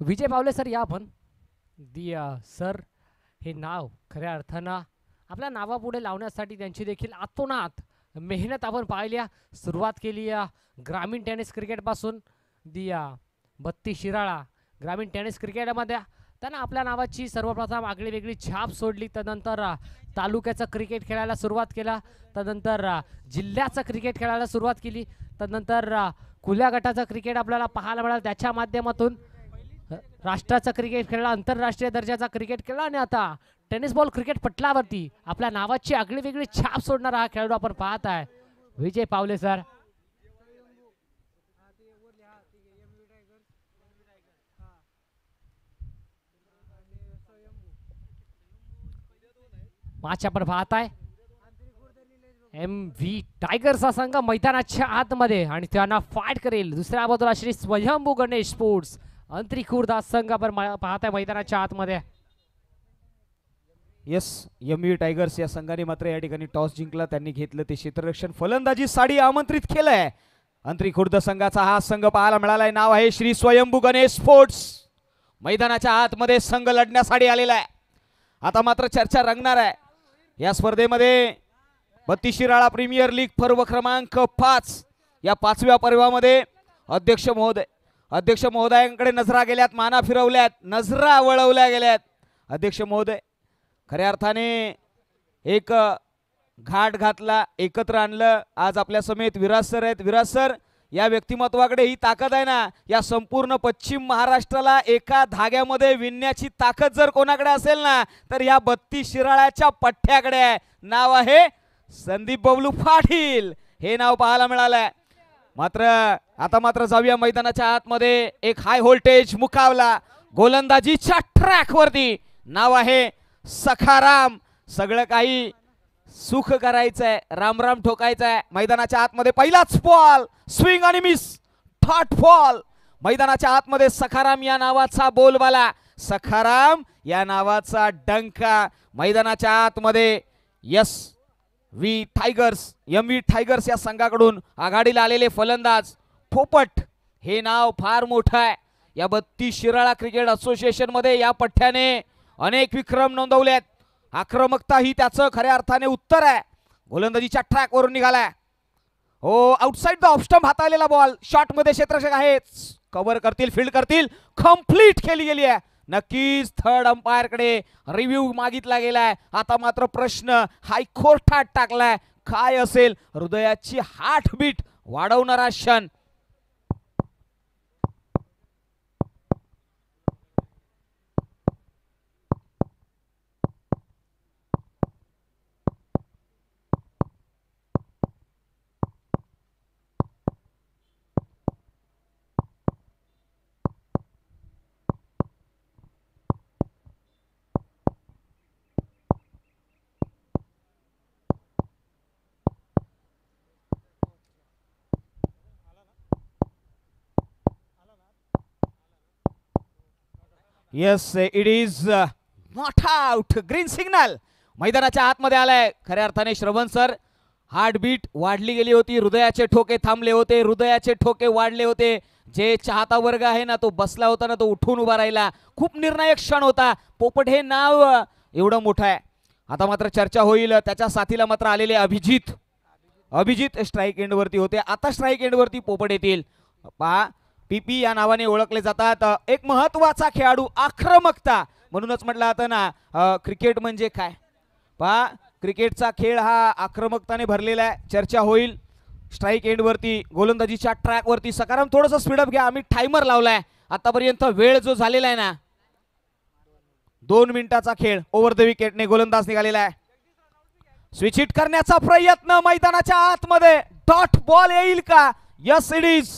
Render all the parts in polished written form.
विजय पावले सर या आपण सर हे नाव खऱ्या अर्थानं आपल्या नावापुढे लावण्यासाठी त्यांची देखील आतोनात मेहनत आपण पाहिल्या. सुरुवात केली या ग्रामीण टेनिस क्रिकेटपासून. बत्ती शिराळा ग्रामीण टेनिस क्रिकेटमध्ये त्यांना आपल्या नावाची सर्वप्रथम आगळी वेगळी छाप सोडली. तदनंतर तालुक्याचं क्रिकेट खेळायला सुरुवात केला. तदनंतर जिल्ह्याचं क्रिकेट खेळायला सुरुवात केली. तदनंतर खुल्या गटाचं क्रिकेट आपल्याला पाहायला मिळालं. त्याच्या माध्यमातून राष्ट्राचं क्रिकेट खेळला, आंतरराष्ट्रीय दर्जाचा क्रिकेट खेळला आणि आता टेनिस बॉल क्रिकेट पटलावरती आपल्या नावाची आगळी वेगळी छाप सोडणारा हा खेळाडू आपण पाहत आहे विजय पावले सर. मॅच आपण पाहत आहे MV टायगर्सचा संघ मैदानाच्या आतमध्ये आणि त्यांना फाईट करेल. दुसऱ्या बाजूला श्री स्वयंभू गणेश स्पोर्ट्स अंतरिखुर्द संघ आपण पाहत आहे मैदानाच्या आतमध्ये. यस, MV टायगर्स या संघाने मात्र या ठिकाणी टॉस जिंकला. त्यांनी घेतलं ते क्षेत्ररक्षण. फलंदाजी साठी आमंत्रित केलंय अंतरिखुर्द संघाचा हा संघ पाहायला मिळालाय. नाव आहे श्री स्वयंभू गणेश स्पोर्ट्स. मैदानाच्या आतमध्ये संघ लढण्यासाठी आलेला आहे. आता मात्र चर्चा रंगणार आहे या स्पर्धेमध्ये. बत्ती शिराळा प्रीमियर लीग पर्व क्रमांक 5 या 5व्या पर्वामध्ये अध्यक्ष महोदयांकडे नजरा गेल्यात, माना फिरवल्यात, नजरा वळवल्या गेल्यात. अध्यक्ष महोदय खऱ्या अर्थाने एक घाट घातला, एकत्र आणलं. आज आपल्या समेत विराज सर आहेत. विराज सर, या व्यक्तिमत्वाकडे ही ताकद आहे ना, या संपूर्ण पश्चिम महाराष्ट्राला एका धाग्यामध्ये विणण्याची ताकद जर कोणाकडे असेल ना तर या बत्ती शिराळ्याच्या पठ्ठ्याकडे आहे. नाव आहे संदीप बबलू पाटील. हे नाव पाहायला मिळालंय. आता मात्र जाऊया मैदानाच्या आतमध्ये. एक हाय व्होल्टेज मुकाबला गोलंदाजीच्या ट्रॅक वरती. नाव आहे सखाराम. सगळं काही सुख करायचंय, राम राम ठोकायचंय. मैदानाच्या आतमध्ये पहिलाच बॉल, स्विंग आणि मिस, डॉट बॉल. मैदानाच्या आतमध्ये सखाराम या नावाचा बोलबाला, सखाराम या नावाचा डंका. मैदानाच्या आतमध्ये MV टायगर्स या संघाकडून आघाडीला आलेले फलंदाज पोपट. हे नाव फार मोठं आहे या बत्ती शिराळा क्रिकेट असोसिएशन मध्ये. या पठ्ठ्याने अनेक विक्रम नोंदवलेत. आक्रमकता ही त्याचं खऱ्या अर्थाने उत्तर आहे. गोलंदाजीच्या ट्रॅक वरून निघालाय. हो, आउटसाइड द ऑफ स्टंप हाताळलेला बॉल. शॉट मध्ये क्षेत्ररक्षक आहेत, कव्हर करतील, फील्ड करतील. कंप्लीट केली गेली आहे. नक्कीच थर्ड अंपायर कडे रिव्ह्यू मागितला गेलाय. आता मात्र प्रश्न हायकोर्टात टाकलाय. काय असेल हृदयाची हार्टबीट वाढवणारा क्षण. Yes, it is not out. Green signal. मैदानाच्या आतमध्ये आलाय. खऱ्या अर्थाने श्रवण सर, हार्टबीट वाढली गेली होती. हृदयाचे ठोके थांबले होते, हृदयाचे ठोके वाढले होते. जे चाहता वर्ग आहे ना तो बसला होता ना तो उठून उभा राहिला. खूप निर्णायक क्षण होता. पोपट हे नाव एवढं मोठं आहे. आता मात्र चर्चा होईल. त्याच्या साथीला मात्र आलेले अभिजित स्ट्राईक एंड वरती होते. आता स्ट्राईक एंड वरती पोपट येतील. पहा, PP या नावाने ओळखले जातात. एक महत्वाचा खेळाडू, आक्रमकता. म्हणूनच म्हटलं आता ना क्रिकेट म्हणजे काय. पहा, क्रिकेटचा खेळ हा आक्रमकताने भरलेला आहे. चर्चा होईल. स्ट्राईक एंड वरती गोलंदाजीच्या ट्रॅक वरती सकाराम. थोडंसं स्पीडअप घ्या, आम्ही टायमर लावलाय. आतापर्यंत वेळ जो झालेला आहे ना 2 मिनिटाचा खेळ. ओव्हर द विकेटने गोलंदाज निघालेला आहे. स्विच हिट करण्याचा प्रयत्न मैदानाच्या आतमध्ये. डॉट बॉल येईल का. Yes, it is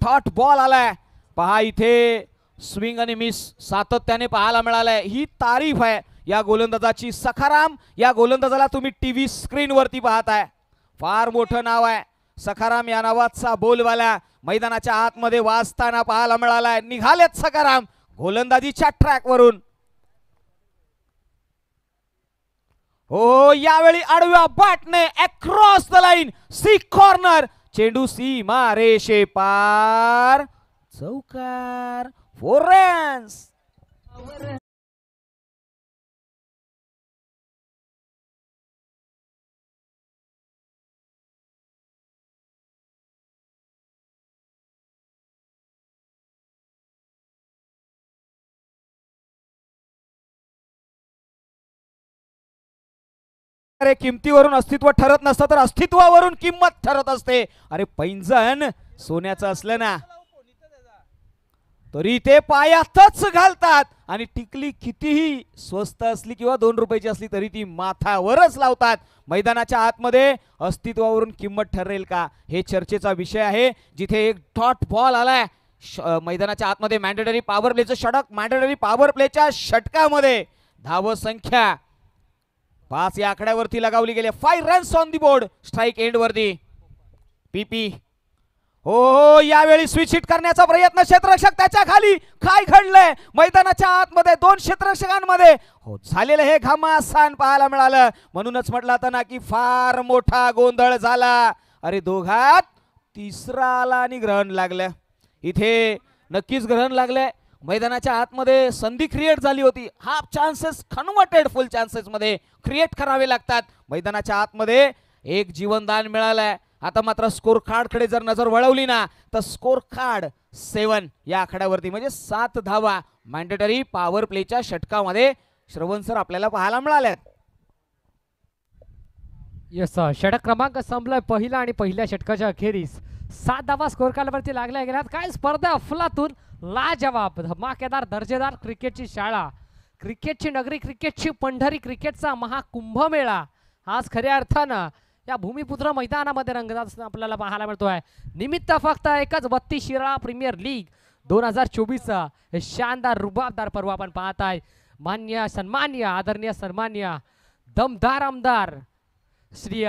dot ball आलाय. पहा, इथे स्विंग आणि मिस सातत्याने पाहायला मिळालाय. ही तारीफ आहे या गोलंदाजाची. सखाराम या गोलंदाजाला तुम्ही टीव्ही स्क्रीन वरती पाहताय. फार मोठं नाव आहे सखाराम या नावाचा बोलवाला. मैदानाच्या आतमध्ये वाजताना पाहायला मिळालाय. निघालेत सखाराम गोलंदाजीच्या ट्रॅक वरून. हो, यावेळी आडव्या बॅटने अक्रॉस द लाईन. सी कॉर्नर. चेंडू सीमा रेषे पार. चौकार. 4 रन्स. अरे किमतीवरून अस्तित्व ठरत नसतं तर अस्तित्वावरून किंमत ठरत असते. अरे पैंजण सोन्याचं असलं ना तरी ते पायातच घालतात आणि टिकली कितीही स्वस्त असली किंवा 2 रुपयाची असली तरी ती माथावरच लावतात. मैदानाच्या आतमध्ये अस्तित्वावरून किंमत ठरेल का हे चर्चेचा विषय आहे. जिथे एक डॉट बॉल आलाय मैदानाच्या आतमध्ये मॅन्डेटरी पॉवर प्लेचं षटक. मॅन्डेटरी पॉवर प्लेच्या षटकामध्ये धाव संख्या 5 या आकड्यावरती लगावली गेली. 5 runs on the board. Strike end वरती पीपी. हो यावेळी स्विच हिट करण्याचा प्रयत्न. क्षेत्ररक्षक त्याच्या खाली. काय घडलंय मैदानाच्या आतमध्ये 2 क्षेत्ररक्षकांमध्ये हो झालेलं हे घमासान पाहायला मिळालं. म्हणूनच म्हटलं होतं ना की फार मोठा गोंधळ झाला. अरे दोघात तिसरा आला आणि ग्रहण लागलं. इथे नक्कीच ग्रहण लागलंय. मैदानाच्या आतमध्ये संधी क्रिएट झाली होती. हाफ चान्सेस कन्वर्टेड फुल चान्सेस मध्ये क्रिएट करावे लागतात. मैदानाच्या आतमध्ये एक जीवनदान मिळालंय. आता मात्र स्कोर कार्ड कडे जर नजर वळवली ना तर स्कोर कार्ड 7 या आकड्यावरती म्हणजे 7 धावा मॅन्डेटरी पॉवर प्लेच्या षटकामध्ये श्रवण सर आपल्याला पाहायला मिळाल्यात. येस षटक क्रमांक संपलाय पहिला आणि पहिल्या षटकाच्या अखेरीस 7 धावा स्कोर कार्डवरती लागल्या गेल्यात. काय स्पर्धा अफलातून लाजवाब धमाकेदार दर्जेदार क्रिकेटची शाळा, क्रिकेटची नगरी, क्रिकेटची पंढरी, क्रिकेटचा महाकुंभमेळा आज खऱ्या अर्थानं या भूमिपुत्र मैदानामध्ये रंगत आपल्याला पाहायला मिळतोय. निमित्त फक्त एकच 32 शिराळा प्रीमियर लीग 2024 हे शानदार रुबाबदार पर्व आपण पाहताय. मान्य सन्मान्य आदरणीय सन्मान्य दमदार आमदार श्री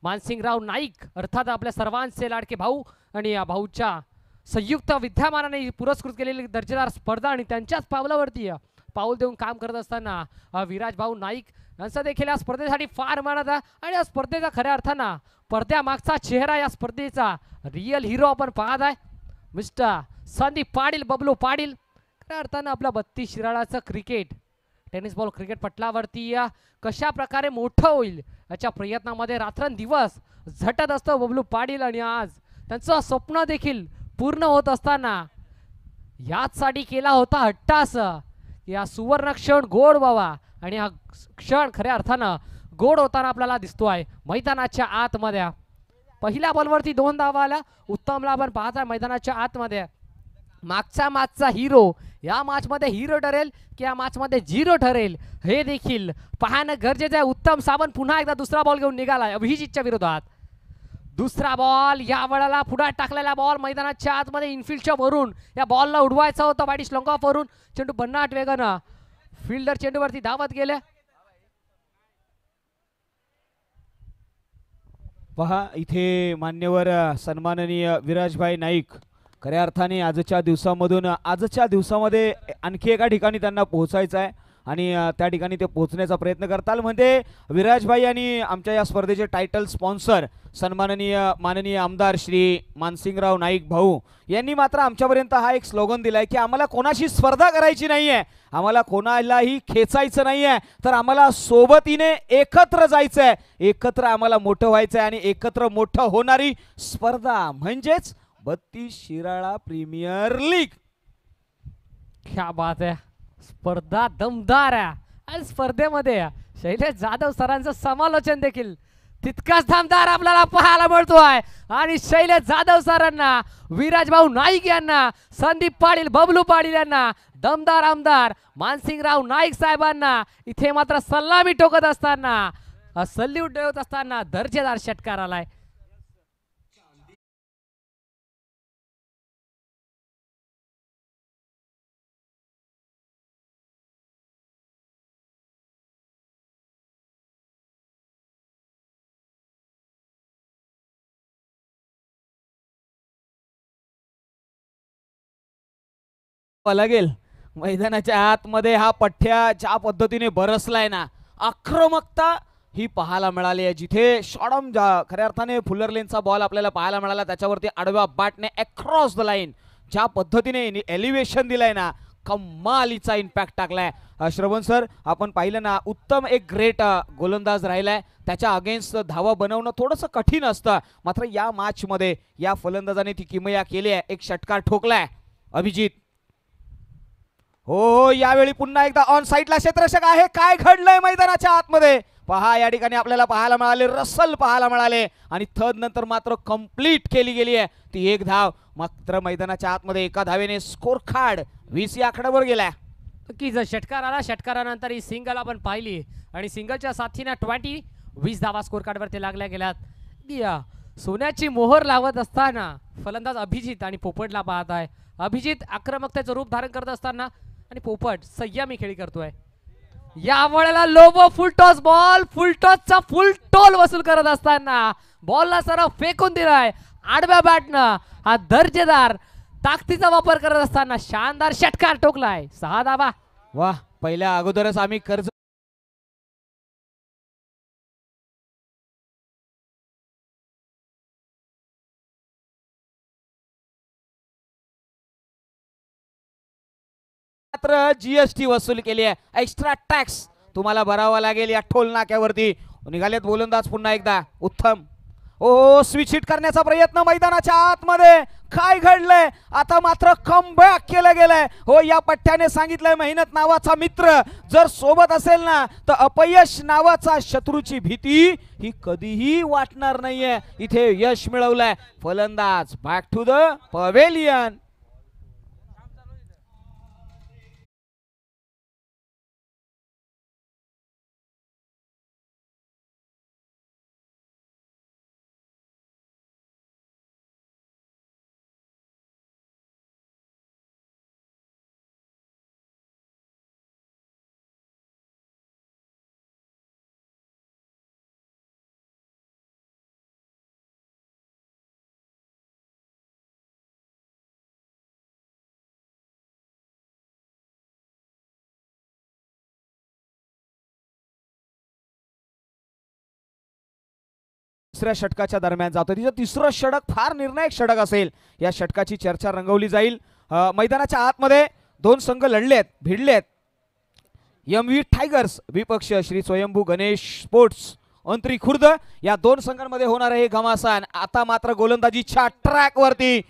मानसिंगराव नाईक अर्थात आपल्या सर्वांचे लाडके भाऊ आणि या भाऊच्या संयुक्त विद्यमानाने पुरस्कृत केलेली दर्जेदार स्पर्धा आणि त्यांच्याच पावलावरती पाऊल देऊन काम करत असताना विराज भाऊ नाईक यांचा देखील या स्पर्धेसाठी फार मानत आहे. आणि या स्पर्धेचा खऱ्या अर्थानं पडद्यामागचा चेहरा या स्पर्धेचा रिअल हिरो आपण पाहत आहे मिस्टर संदीप पाटील, बबलू पाटील. खऱ्या अर्थानं आपल्या 32 शिराळाचं क्रिकेट टेनिस बॉल क्रिकेट पटलावरती कशा प्रकारे मोठं होईल याच्या प्रयत्नामध्ये रात्रंदिवस झटत असतं बबलू पाटील. आणि आज त्यांचं स्वप्न देखील पूर्ण होत असताना याचसाठी केला होता हट्टास या सुवर्ण क्षण गोड व्हावा आणि हा क्षण खऱ्या अर्थानं गोड होताना आपल्याला दिसतोय. मैदानाच्या आतमध्ये पहिल्या बॉलवरती 2 धावा आल्या. उत्तमला आपण पाहताय मैदानाच्या आतमध्ये मागचा हिरो या मॅच मध्ये हिरो ठरेल की या मॅच मध्ये 0 ठरेल हे देखील पाहणं गरजेचं आहे. उत्तम सावंत पुन्हा एकदा दुसरा बॉल घेऊन निघालाय अभिजितच्या विरोधात. दुसरा बॉल या वेळेला पुढे टाकलेला बॉल मैदानाच्या आतमध्ये इनफिल्डच्या वरून या बॉलला उडवायचा होता वाईट लॉंग ऑफ वरून. चेंडू भन्नाट वेगानं फिल्डर चेंडूवरती धावत गेले. पहा इथे मान्यवर सन्माननीय विराजभाई नाईक खऱ्या अर्थाने आजच्या दिवसामध्ये आणखी एका ठिकाणी त्यांना पोहोचायचं आहे आणि त्या ठिकाणी ते पोहोचण्याचा प्रयत्न करताल. म्हणजे विराजभाई आणि आमच्या या स्पर्धेचे टायटल स्पॉन्सर माननीय आमदार श्री मानसिंगराव नाईक भाऊ यांनी मात्र आमच्यापर्यंत हा एक स्लोगन दिलाय की आम्हाला कोणाशी स्पर्धा करायची नाहीये, आम्हाला कोणालाही खेचायचं नाहीये, तर आम्हाला सोबतीने एकत्र जायचंय, एकत्र आम्हाला मोठं व्हायचंय आणि एकत्र मोठं होणारी स्पर्धा म्हणजेच 32 शिराळा प्रीमियर लीग. क्या बात आहे. स्पर्धा दमदार आहे आणि स्पर्धेमध्ये शैलेश जाधव सरांचं समालोचन देखील तितकाच दमदार आपल्याला पाहायला मिळतोय. आणि शैलेश जाधव सरांना, विराजभाऊ नाईक यांना, संदीप पाटील, बबलू पाटील यांना, दमदार आमदार मानसिंगराव नाईक साहेबांना इथे मात्र सलामी ठोकत असताना सल्यूट देत असताना दर्जेदार षटकार आलाय. लागेल मैदानाच्या आतमध्ये हा पठ्ठ्या ज्या पद्धतीने बरसलाय ना, आक्रमकता ही पाहायला मिळाली आहे. जिथे शॉर्ट खऱ्या अर्थाने फुलर लेनचा बॉल आपल्याला पाहायला मिळाला त्याच्यावरती आडव्या बॅटने अक्रॉस द लाईन ज्या पद्धतीने एलिव्हेशन दिलंय ना, कमालीचा इम्पॅक्ट टाकलाय. श्रवण सर, आपण पाहिलं ना, उत्तम एक ग्रेट गोलंदाज राहिलाय. त्याच्या अगेन्स्ट धावा बनवणं थोडंसं कठीण असतं, मात्र या मॅच मध्ये या फलंदाजाने ती किमया केली आहे. एक षटकार ठोकलाय अभिजित. हो, यावेळी पुन्हा एकदा ऑन साईडला क्षेत्ररक्षक आहे. काय घडलंय मैदानाच्या आतमध्ये पहा. या ठिकाणी आपल्याला पाहायला मिळाले रसल पाहायला मिळाले आणि थर्ड नंतर मात्र कंप्लीट केली गेली आहे ती एक धाव. मात्र मैदानाच्या आतमध्ये एका धावेने स्कोर कार्ड 20 या आकड्यावर गेलाय. की जर षटकार आला, षटकारानंतर ही सिंगल आपण पाहिली आणि सिंगलच्या साथीने 20 धावा स्कोर कार्डवरती लागल्या गेल्यात. सोन्याची मोहर लावत असताना फलंदाज अभिजित आणि पोपटला पाहत आहे. अभिजित आक्रमकतेचं रूप धारण करत असताना आणि पोपट संयमी खेळी करतोय. या वेळेला Lobo full toss ball, full टॉसचा फुल टोल वसूल करत असताना बॉलला सरळ फेकून दिलाय आडव्या बॅटनं. हा दर्जेदार ताकदीचा वापर करत असताना शानदार षटकार ठोकलाय. 6 धावा. वाह, पहिल्या अगोदरच आम्ही कर्ज मात्र जीएसटी वसूल केली आहे. एक्स्ट्रा टॅक्स तुम्हाला भरावा लागेल या टोल नाक्यावरती. निघालेत गोलंदाज पुन्हा एकदा उत्तम. ओ, स्विच हिट करण्याचा प्रयत्न मैदानाच्या आतमध्ये. काय घडलंय आता? मात्र कमबॅक केलं गेलंय. हो, या पट्ट्याने सांगितलंय मेहनत नावाचा मित्र जर सोबत असेल ना, तर अपयश नावाचा शत्रूची भीती ही कधीही वाटणार नाहीये. इथे यश मिळवलंय फलंदाज. Back to the pavilion. दुसऱ्या षटकाच्या दरम्यान जातो. तिचं तिसरं षटक फार निर्णायक षटक असेल. या षटकाची चर्चा रंगवली जाईल. मैदानाच्या आतमध्ये दोन संघ लढलेत, भिडलेत. एमव्ही टायगर्स विपक्ष श्री स्वयंभू गणेश स्पोर्ट्स अंतरी खुर्द. या दोन संघांमध्ये होणार आहे घमासान. आता मात्र गोलंदाजीच्या ट्रॅक वरती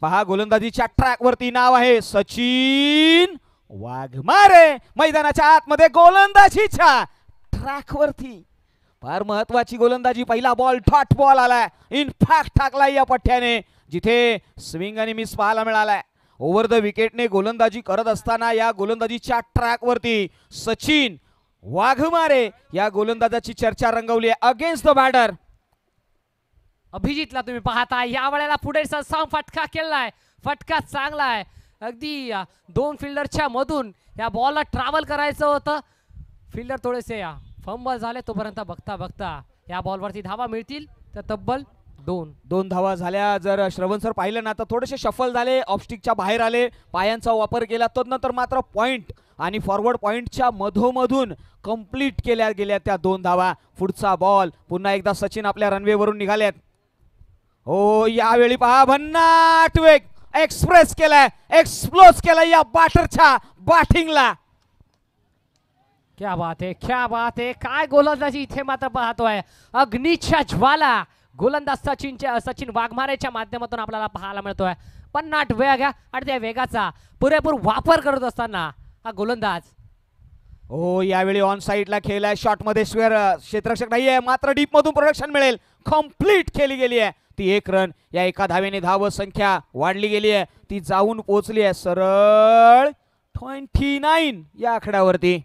पहा. गोलंदाजीच्या ट्रॅक वरती नाव आहे सचिन वाघमारे. मैदानाच्या आतमध्ये गोलंदाजीच्या ट्रॅक वरती फार महत्वाची गोलंदाजी. पहिला बॉल डॉट बॉल आलाय. इनफॅक्ट टाकलाय या पठ्ठ्याने, जिथे स्विंग आणि मिस पाहायला मिळालाय. ओव्हर द विकेटने गोलंदाजी करत असताना या गोलंदाजीच्या ट्रॅक वरती सचिन वाघमारे या गोलंदाजाची चर्चा रंगवली आहे अगेन्स्ट द बॅटर. अभिजितला तुम्ही पाहता या वेळेला पुढे साम फटका केलाय. फटका चांगला आहे. अगदी 2 फिल्डरच्या मधून या बॉलला ट्रॅव्हल करायचं होतं. फिल्डर थोडेसे फंबल झाले. तोपर्यंत बघता बघता या बॉलवरती धावा मिळतील तर तब्बल 2 धावा झाल्या. जर श्रवण सर पाहिलं ना, तर थोडेसे शफल झाले, ऑफस्टिकच्या बाहेर आले, पायांचा वापर केला. तदनंतर मात्र पॉइंट आणि फॉरवर्ड पॉइंटच्या मधोमधून कंप्लीट केल्या गेल्या त्या 2 धावा. पुढचा बॉल पुन्हा एकदा सचिन आपल्या रनवेवरून निघालेत. हो, यावेळी पहा भन्नाट वेग एक्सप्रेस केलाय, एक्सप्लोज केलाय या बॅटरच्या बॅटिंगला. क्या बात है, क्या बात है. काय गोलंदाजी इथे मात्र पाहतोय. अग्नीच्या ज्वाला गोलंदाज सचिन वाघमारेच्या माध्यमातून आपल्याला पाहायला मिळतोय. पन्नाट वेग आणि त्या वेगाचा पुरेपूर वापर करत असताना हा गोलंदाज. हो, यावेळी ऑन साइडला खेळलाय. शॉट मध्ये स्क्वेअर क्षेत्ररक्षक नाहीये, मात्र डीप मधून प्रोडक्शन मिळेल. कंप्लीट केली गेली आहे ती 1 रन. या एका धावेने धाव संख्या वाढली गेली आहे. ती जाऊन पोहोचली आहे सरळ 29 या आकड्यावरती.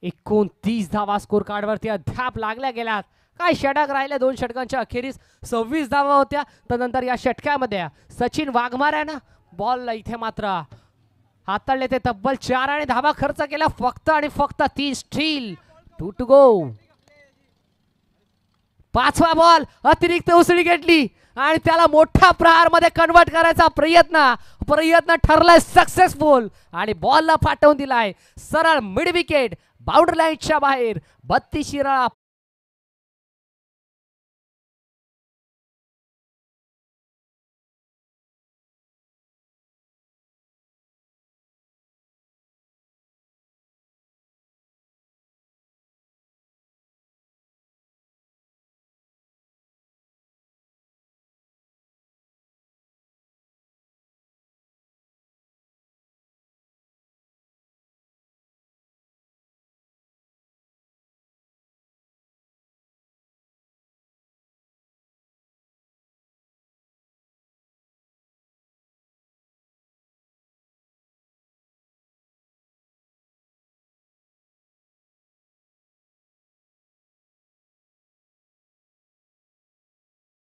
29 धावा स्कोर कार्ड वरती अद्याप लागल्या गेल्यात. काय षटक राहिले. 2 षटकांच्या अखेरीस 26 धावा होत्या. त्यानंतर या षटकामध्ये सचिन वाघमाऱ्यानं बॉल इथे मात्र हाताळले. ते तब्बल 4 आणि धावा खर्च केला. फक्त आणि फक्त 3 स्टील. 2 टू गो. 5वा बॉल अतिरिक्त उसळी घेतली आणि त्याला मोठ्या प्रहार मध्ये कन्वर्ट करायचा प्रयत्न ठरलाय सक्सेसफुल आणि बॉलला पाठवून दिलाय सरळ मिड विकेट बाउंड्री लाईनच्या बाहेर. 32 शिराळा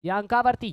या अंकावरती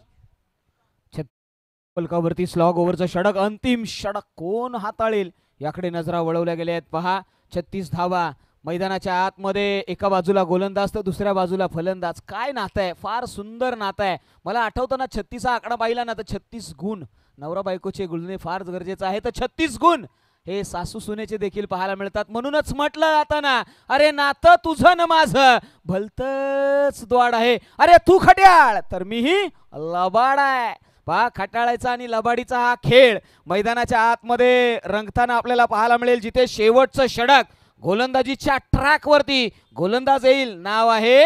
फलकावरती स्लॉग ओव्हरचं षटक, अंतिम षटक कोण हाताळेल याकडे नजरा वळवल्या गेल्या आहेत. पहा 36 धावा मैदानाच्या आतमध्ये, एका बाजूला गोलंदाज तर दुसऱ्या बाजूला फलंदाज. काय नातं आहे, फार सुंदर नातं आहे. मला आठवतं ना 36 हा आकडा पाहिला ना तर 36 गुण नवरा बायकोचे गुळणे फार गरजेचं आहे. तर 36 गुण हे सासू सुनेचे देखील पाहायला मिळतात. म्हणूनच म्हटलं जातं ना, अरे नातं तुझं न माझं भलतच द्वाड आहे, अरे तू खट्याळ तर मीही लबाड आहे. पहा खटाळायचा आणि लबाडीचा हा खेळ मैदानाच्या आतमध्ये रंगताना आपल्याला पाहायला मिळेल. जिथे शेवटचं षटक गोलंदाजीच्या ट्रॅक वरती गोलंदाज येईल, नाव आहे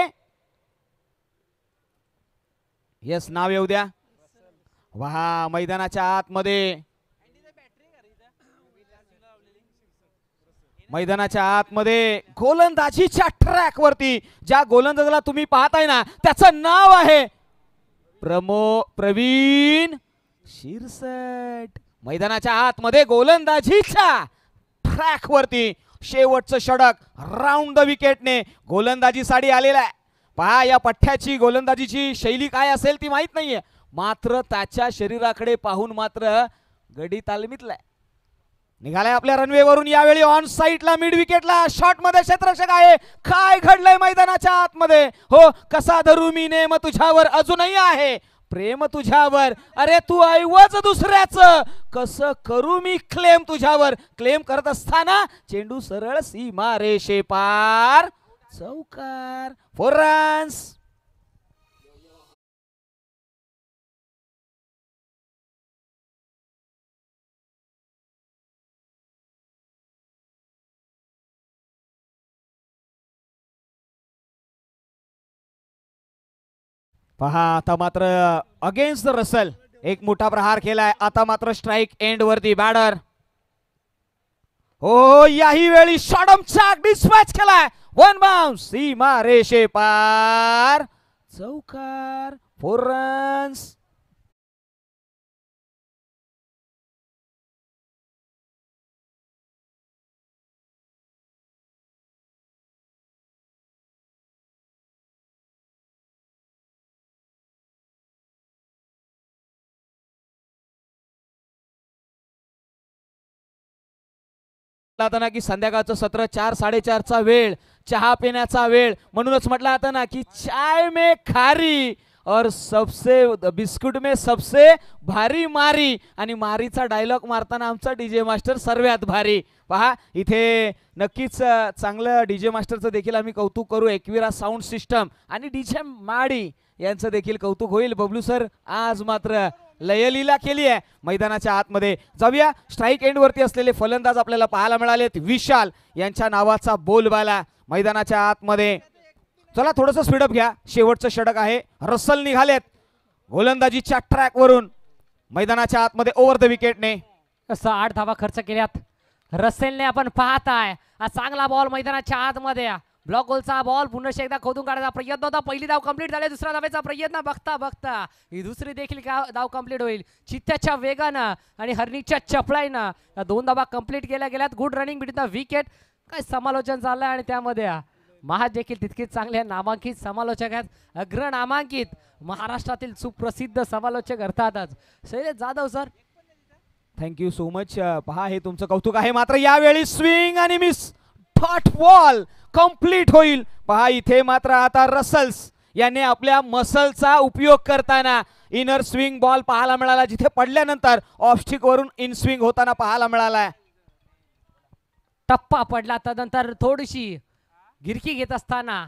यस नाव येऊ द्या. वाहा मैदानाच्या आतमध्ये गोलंदाजीच्या ट्रॅक वरती ज्या गोलंदाजाला तुम्ही पाहताय ना त्याचं नाव आहे प्रवीण शिरसट. मैदानाच्या आतमध्ये गोलंदाजीच्या ट्रॅक वरती शेवटचं षटक राऊंड द विकेटने गोलंदाजीसाठी आलेला आहे. पहा या पठ्ठ्याची गोलंदाजीची शैली काय असेल ती माहित नाहीये, मात्र त्याच्या शरीराकडे पाहून मात्र गडी तालमीतलाय. निघालाय आपल्या रनवेवरून. यावेळी ऑन साईडला मिड विकेटला शॉट मध्ये क्षेत्ररक्षक आहे. काय घडलंय मैदानाच्या आतमध्ये, हो कसा धरू मी नेम तुझ्यावर, अजूनही आहे प्रेम तुझ्यावर, अरे तू ऐवज दुसऱ्याचं कसं करू मी क्लेम तुझ्यावर. क्लेम करत असताना चेंडू सरळ सीमा रेषे पार, चौकार, 4 रन्स. पहा आता मात्र अगेन्स्ट द रसल एक मोठा प्रहार केलाय. आता मात्र स्ट्राइक एंड वरती बॅटर, हो याही वेळी शॉटमचा डिस्पॅच केलाय. 1 बाउन्स सीमा रेषे पार, चौकार, 4 रन्स. ना की संध्याकाळचं सत्र 4-4:30चा वेळ, चहा पिण्याचा वेळ, म्हणूनच म्हटलं जातं ना की चाय में खारी और सबसे बिस्कुट में सबसे भारी मारी. आणि मारीचा डायलॉग मारताना आमचा डीजे मास्टर सर्वात भारी. पहा इथे नक्कीच चांगलं डीजे मास्टरचं देखील आम्ही कौतुक करू. एकविरा साऊंड सिस्टम आणि डीजे माडी यांचं देखील कौतुक होईल. बबलू सर आज मात्र लयलीला केली आहे. मैदानाच्या आतमध्ये जाऊया. स्ट्राइक एंड वरती असलेले फलंदाज आपल्याला पाहायला मिळालेत. विशाल यांच्या नावाचा बोलबाला मैदानाच्या आतमध्ये. चला थोडंसं स्पीडअप घ्या. शेवटचं षटक आहे. रसल निघालेत गोलंदाजीच्या ट्रॅक वरून मैदानाच्या आतमध्ये ओव्हर द विकेटने. कसं 8 धावा खर्च केल्यात रसेलने. आपण पाहताय चांगला बॉल मैदानाच्या आतमध्ये, ब्लॉक गोलचा बॉल पुन्हा एकदा खोदून काढायचा प्रयत्न होता. पहिली धाव कंप्लीट झाली. दुसऱ्या धावेचा प्रयत्न बघता बघता ही दुसरी देखील धाव कंप्लीट होईल. चित्त्याच्या वेगानं आणि हरणीच्या चपळाईनं या 2 धावा कंप्लीट केल्या गेल्यात. Good running between the wicket. काय समालोचन चाललंय आणि त्यामध्ये महाज देखील तितकेच चांगले नामांकित समालोचक आहेत. अग्र नामांकित महाराष्ट्रातील सुप्रसिद्ध समालोचक अर्थातच Shailesh Jadhav sir. Thank you so much. पहा हे तुमचं कौतुक आहे. मात्र यावेळी स्विंग आणि मिस, डॉट बॉल कंप्लीट होईल. पहा इथे मात्र आता रसल्स याने आपल्या मसलचा उपयोग करताना इनर स्विंग बॉल पाहायला मिळाला. जिथे पडल्यानंतर ऑफस्टिक वरून इन स्विंग होताना पाहायला मिळाला. टप्पा पडला त्यानंतर थोडीशी गिरकी घेत असताना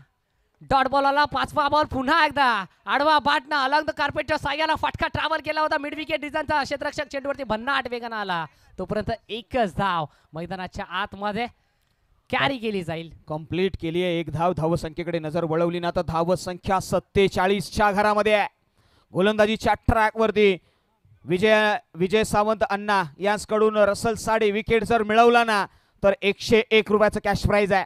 डॉट बॉल आला. 5वा बॉल पुन्हा एकदा आडवा बाटना अलंग द कार्पेटच्या साह्याला फटका ट्रॅव्हल केला होता. मिड विकेट डिझाईनचा क्षेत्ररक्षक चेंडूवरती भन्नाट वेगानं आला. तोपर्यंत एकच धाव मैदानाच्या आतमध्ये कॅरी केली जाईल. कंप्लीट केली आहे. 1 धाव. धावसंख्येकडे नजर वळवली ना तर धावसंख्या 47च्या घरामध्ये आहे. गोलंदाजीच्या ट्रॅक वरती विजय सावंत अण्णा यांच्याकडून रसल साडी विकेट जर मिळवला ना तर 101 रुपयाचं कॅश प्राइज आहे.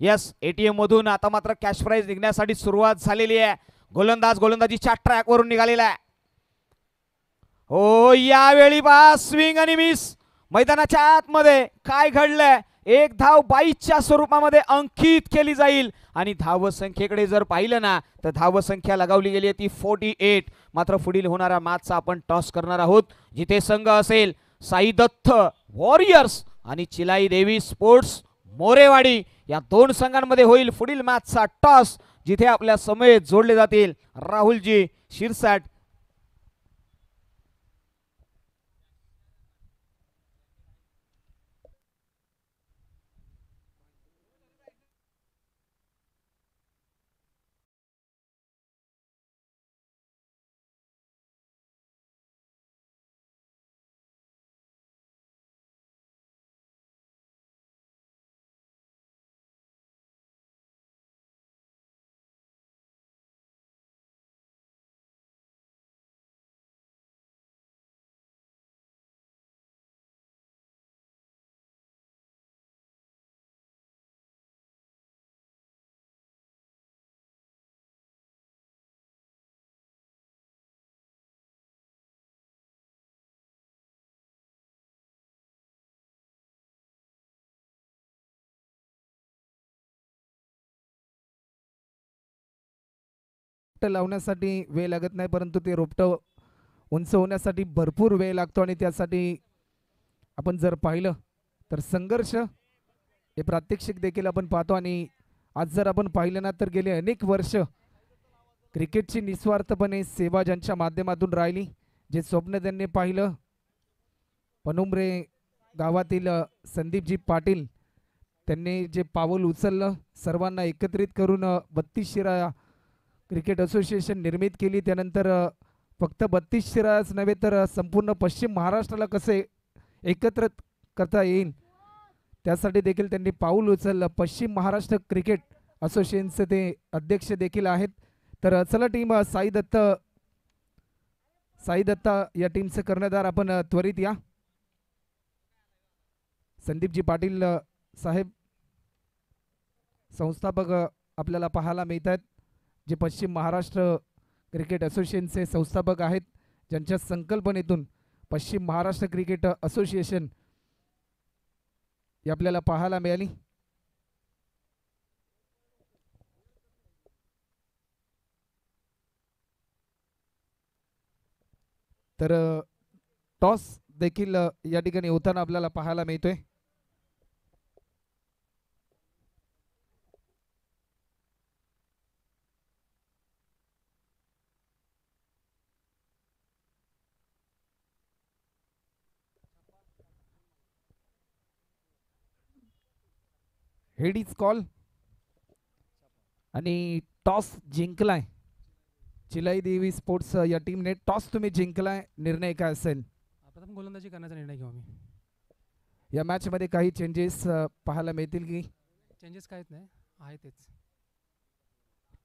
यस एटीएम मधून आता मात्र कॅश प्राइज निघण्यासाठी सुरुवात झालेली आहे. गोलंदाजीच्या ट्रॅक वरून निघालेला आहे. हो यावेळी पहा स्विंग आणि मिस. मैदानाच्या आतमध्ये काय घडलंय एक धाव 22च्या स्वरूपामध्ये अंकित केली जाईल आणि धावसंख्येकडे जर पाहिलं ना तर धावसंख्या लगावली गेली आहे ती 48. मात्र पुढील होणाऱ्या मॅचचा आपण टॉस करणार आहोत जिथे संघ असेल साई दत्त वॉरियर्स आणि चिलाई देवी स्पोर्ट्स मोरेवाडी या दोन संघांमध्ये होईल पुढील मॅचचा टॉस जिथे आपल्या समेत जोडले जातील राहुलजी शिरसाट. लावण्यासाठी वेळ लागत नाही, परंतु ते रोपटं उंच होण्यासाठी भरपूर वेळ लागतो आणि त्यासाठी आपण जर पाहिलं तर संघर्ष हे प्रात्यक्षिक देखील आपण पाहतो. आणि आज जर आपण पाहिलं ना तर गेले अनेक वर्ष क्रिकेटची निस्वार्थपणे सेवा ज्यांच्या माध्यमातून राहिली, जे स्वप्न त्यांनी पाहिलं, पनुमरे गावातील संदीपजी पाटील त्यांनी जे पाऊल उचललं, सर्वांना एकत्रित करून 32 शिराळा क्रिकेट असोसिएशन निर्मित केली. त्यानंतर फक्त 32 शिराळाच नव्हे तर संपूर्ण पश्चिम महाराष्ट्राला कसे एकत्र करता येईल त्यासाठी देखील त्यांनी पाऊल उचललं. पश्चिम महाराष्ट्र क्रिकेट असोसिएशनचे ते अध्यक्ष देखील आहेत. तर चला टीम साई दत्ता या टीमचे कर्णधार आपण त्वरित या. संदीपजी पाटील साहेब संस्थापक आपल्याला पाहायला मिळत आहेत, जे पश्चिम महाराष्ट्र क्रिकेट असोसिएशनचे संस्थापक आहेत, ज्यांच्या संकल्पनेतून पश्चिम महाराष्ट्र क्रिकेट असोसिएशन आपल्याला पाहायला मिळाली. तर टॉस देखील या ठिकाणी होताना आपल्याला पाहायला मिळतोय. हेड इज कॉल आणि टॉस जिंकलाय चिलाई देवी स्पोर्ट्स या टीमने. टॉस तुम्ही जिंकलाय, निर्णय काय असेल? प्रथम गोलंदाजी करण्याचा निर्णय घेऊ आम्ही. या मॅच मध्ये काही चेंजेस पाहायला मिळतील की? चेंजेस काहीच नाही, आहे तेच.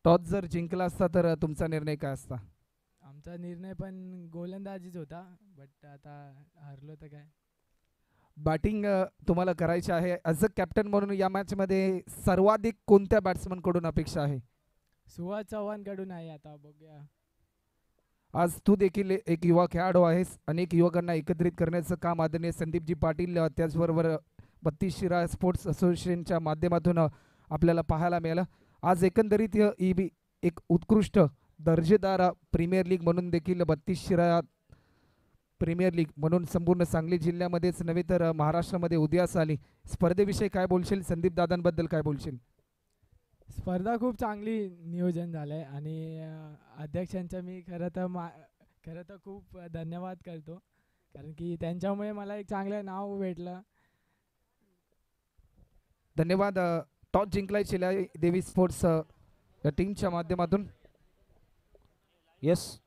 टॉस जर जिंकला असता तर तुमचा निर्णय काय असता? आमचा निर्णय पण गोलंदाजीच होता, बट आता हरलो तर काय. बॅटिंग तुम्हाला करायची आहे. ॲज अ कॅप्टन म्हणून या मॅच मध्ये सर्वाधिक कोणत्या बॅट्समन कडून अपेक्षा आहे? सुहास चव्हाण कडून आहे, आता बघूया. आज तू देखील एक युवा खेळाडू आहेस. अनेक युवकांना एकत्रित करण्याचं काम आदरणीय संदीपजी पाटील त्याचबरोबर 32 शिराळा स्पोर्ट्स असोसिएशनच्या माध्यमातून आपल्याला पाहायला मिळालं. आज एकंदरीत एक उत्कृष्ट दर्जेदार प्रीमियर लीग म्हणून देखील 32 शिराळा प्रीमियर लीग म्हणून संपूर्ण सांगली जिल्ह्यामध्येच नव्हे तर महाराष्ट्रामध्ये उदयास आली. स्पर्धेविषयी काय बोलशील? संदीप दादांबद्दल काय बोलशील? स्पर्धा खूप चांगली नियोजन झालं आहे आणि अध्यक्षांचा मी खरं तर खूप धन्यवाद करतो, कारण की त्यांच्यामुळे मला एक चांगलं नाव भेटलं. धन्यवाद. टॉस जिंकलाय चिलाई देवी स्पोर्ट्स या टीमच्या माध्यमातून. येस,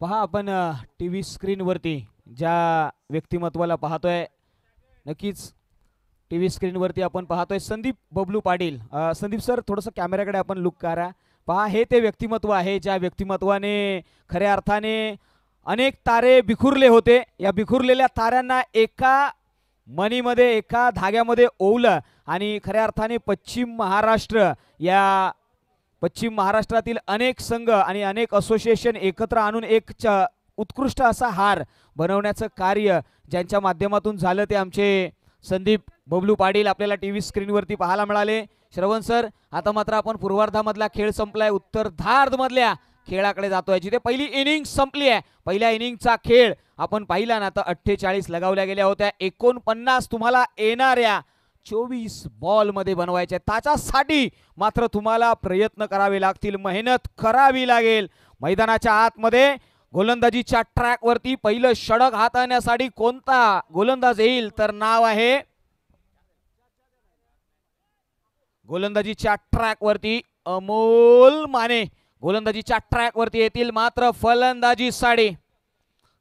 पहा आपण टी व्ही स्क्रीनवरती ज्या व्यक्तिमत्वाला पाहतोय, नक्कीच टी व्ही स्क्रीनवरती आपण पाहतोय संदीप बबलू पाटील. संदीप सर, थोडंसं कॅमेऱ्याकडे आपण लुक करा. पहा, हे ते व्यक्तिमत्व आहे ज्या व्यक्तिमत्वाने खऱ्या अर्थाने अनेक तारे बिखुरले होते. या बिखुरलेल्या ताऱ्यांना एका मणीमध्ये, एका धाग्यामध्ये ओवलं आणि खऱ्या अर्थाने पश्चिम महाराष्ट्रातील अनेक संघ आणि अनेक असोसिएशन एकत्र आणून एक उत्कृष्ट असा हार बनवण्याचं कार्य ज्यांच्या माध्यमातून झालं ते आमचे संदीप बबलू पाटील आपल्याला टीव्ही स्क्रीनवरती पाहायला मिळाले. श्रवण सर, आता मात्र आपण पूर्वार्धामधला खेळ संपलाय, उत्तरार्ध मधल्या खेळाकडे जातोय, जिथे पहिली इनिंग संपली आहे. पहिल्या इनिंगचा खेळ आपण पाहिला ना, तर 48 लगावल्या गेल्या होत्या. 49 तुम्हाला येणाऱ्या 24 बॉल मध्ये बनवायचे. त्याच्यासाठी मात्र तुम्हाला प्रयत्न करावे लागतील, मेहनत करावी लागेल. मैदानाच्या आतमध्ये गोलंदाजीच्या ट्रॅक वरती पहिलं षटक हाताळण्यासाठी कोणता गोलंदाज येईल, तर नाव आहे गोलंदाजीच्या ट्रॅक वरती अमोल माने. गोलंदाजीच्या ट्रॅक वरती येतील मात्र फलंदाजी साडी.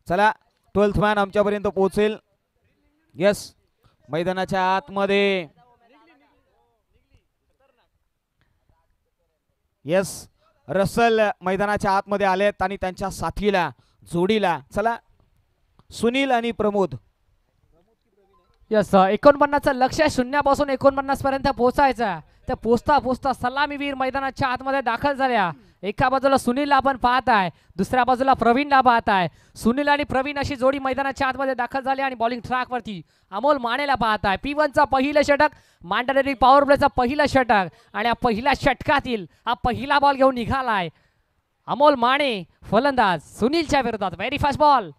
चला, 12th मॅन आमच्यापर्यंत पोहोचेल. यस, मैदानाच्या आतमध्ये यस रसल मैदानाच्या आतमध्ये आलेत आणि त्यांच्या साथीला जोडीला चला सुनील आणि प्रमोद. यस, 49चं लक्ष आहे, 0 पासून 49 पर्यंत पोहोचायचं. त्या पोचता पोचता सलामीवीर मैदानाच्या आतमध्ये दाखल झाल्या. एका बाजूला सुनीलला आपण पाहत आहे, दुसऱ्या बाजूला प्रवीणला पाहत आहे. सुनील आणि प्रवीण अशी जोडी मैदानाच्या आतमध्ये दाखल झाली आणि बॉलिंग ट्रॅक वरती अमोल मानेला पाहत आहे. P1चा पहिलं षटक, मांडलेली पॉवर प्लेचा पहिलं षटक आणि या पहिल्या षटकातील हा पहिला बॉल घेऊन निघालाय अमोल माने, फलंदाज सुनीलच्या विरोधात. व्हेरी फास्ट बॉल,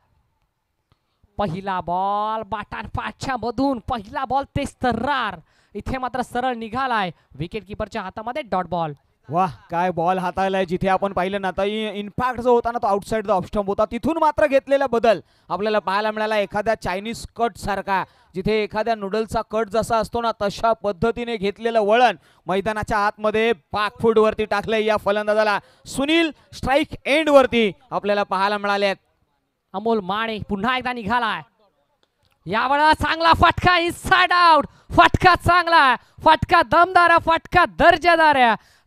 पहिला बॉल बाटार पाठच्या मधून, पहिला बॉल तेच तर्रार. इथे मात्र सरळ निघालाय विकेट किपरच्या हातामध्ये डॉट बॉल. वाह, काय बॉल हाताळलाय. जिथे आपण पाहिलं ना, तर इनफॅक्ट जो होता ना, तो आउटसाइड द ऑफ स्टंप होता. तिथून मात्र घेतलेला बदल आपल्याला पाहायला मिळाला, एखाद्या चायनीज कट सारखा, जिथे एखाद्या नूडल्सचा कट जसा असतो ना, तशा पद्धतीने घेतलेलं वळण मैदानाच्या आतमध्ये बॅकफूट वरती टाकलंय या फलंदाजाला. सुनील स्ट्राईक एंड वरती आपल्याला पाहायला मिळाले. अमोल माने पुन्हा एकदा निघालाय. यावेळा चांगला फटका, इनसाइड आउट. फटका चांगला, फटका दमदार, फटका दर्जेदार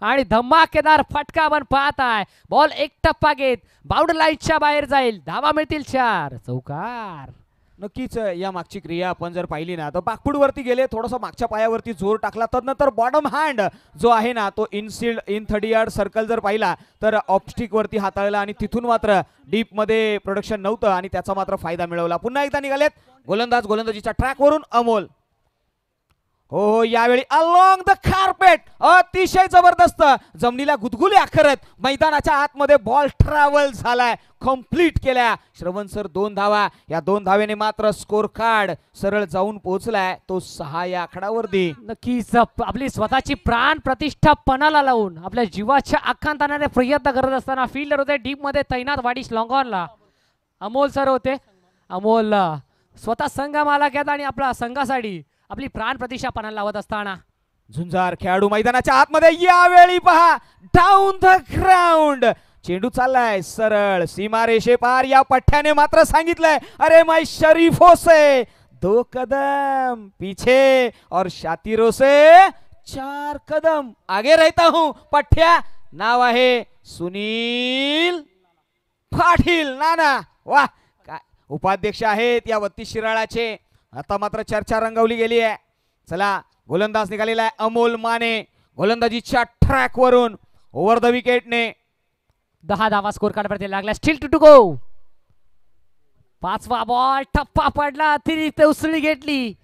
आणि धमाकेदार फटका आपण पाहत आहे. बॉल एक टप्पा घेत बाउंड्री लाईनच्या बाहेर जाईल. धावा मिळतील 4. चौकार. नक्कीच या मागची क्रिया आपण जर पाहिली ना, तर बॅकफूट वरती गेले, थोडासा मागच्या पायावरती जोर टाकला, तदनंतर बॉटम हँड जो आहे ना, तो इन 30 यार्ड सर्कल जर पाहिला तर ऑफस्टिक वरती हाताळला आणि तिथून मात्र डीप मध्ये प्रोडक्शन नव्हतं आणि त्याचा मात्र फायदा मिळवला. पुन्हा एकदा निघालेत गोलंदाज गोलंदाजीच्या ट्रॅक वरून अमोल. हो, यावेळी अलॉंग द कार्पेट अतिशय जबरदस्त जमिनीला गुदगुले आखरत मैदानाच्या आतमध्ये बॉल ट्रॅव्हल झालाय, कंप्लीट केल्या. श्रवण सर 2 धावा, या 2 धावेने मात्र स्कोर कार्ड सरळ जाऊन पोहोचलाय तो 6 या आकडावरती. नक्कीच आपली स्वतःची प्राण प्रतिष्ठा पणाला लावून आपल्या जीवाच्या आकांताने प्रयत्न करत असताना फील्डर होते डीप मध्ये तैनात वाडिश लॉंगॉनला अमोल सर होते. अमोल स्वतः संघ मालक आहेत आणि आपल्या संघासाठी आपली प्राण प्रतिष्ठा पणाला लावत असताना झुंजार खेळाडू मैदानाच्या आतमध्ये. यावेळी पहा डाऊन द ग्राउंड चेंडू चाललाय सरळ सीमारेषे पार. या पठ्ठ्याने मात्र सांगितलंय, अरे माय शरीफो से 2 कदम पीछे और शातिरों से 4 कदम आगे रहता हूं. पठ्ठ्या नाव आहे सुनील पाटील नाना. वाह, काय उपाध्यक्ष आहेत या 32 शिराळाचे. आता मात्र चर्चा रंगवली गेली आहे. चला, गोलंदाज निघालेला आहे अमोल माने. गोलंदाजीच्या ट्रॅक वरून ओव्हर द विकेटने 10 धावा स्कोर कार्डवरती लागला. Still to go. 5वा बॉल टप्पा पडला, अतिरिक्त उसळी घेतली.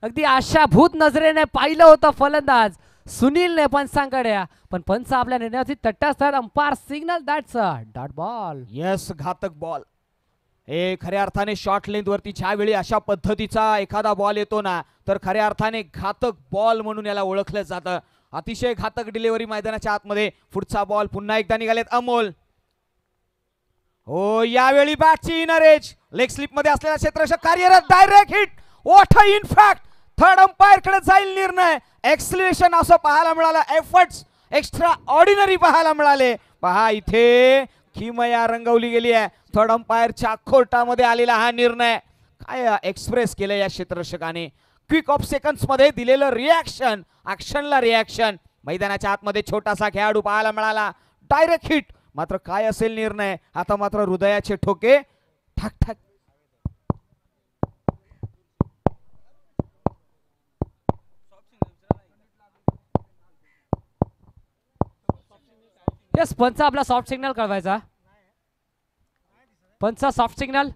अगदी आशाभूत नजरेने पाहिलं होतं फलंदाज सुनीलने पंचांकडे, पण पंच आपल्या निर्णयावरती तटस्थ आहेत. Umpire signal that's a dot ball. Yes, घातक बॉल. हे खऱ्या अर्थाने शॉर्ट लेंथ वरती ज्यावेळी अशा पद्धतीचा एखादा बॉल येतो ना, तर खऱ्या अर्थाने घातक बॉल म्हणून याला ओळखलं जातं. अतिशय घातक डिलिव्हरी मैदानाच्या आतमध्ये. पुढचा बॉल पुन्हा एकदा निघालेत अमोल. हो, यावेळी बॅटची इनर एज लेग स्लिप मध्ये असलेला क्षेत्ररक्षक कार्यरत. Direct hit. What a in fact. Third umpire कडे जाईल निर्णय. एक्सलेशन असं पाहायला मिळालं. एफर्ट्स एक्स्ट्रा ऑर्डिनरी पाहायला मिळाले. पहा, इथे किमया रंगवली गेली आहे. थर्ड अंपायरच्या कोर्टामध्ये आलेला हा निर्णय काय एक्सप्रेस केलं या क्षेत्ररक्षकाने. क्विक ऑफ सेकंड्स मध्ये दिलेलं रिॲक्शन, ऍक्शनला रिॲक्शन. मैदानाच्या आतमध्ये छोटासा खेळाडू पाहायला मिळाला. Direct hit. मात्र काय असेल निर्णय. आता मात्र हृदयाचे ठोके ठाक ठाक. यस, पंच आपला सॉफ्ट सिग्नल कळवायचा. पंच सॉफ्ट सिग्नल.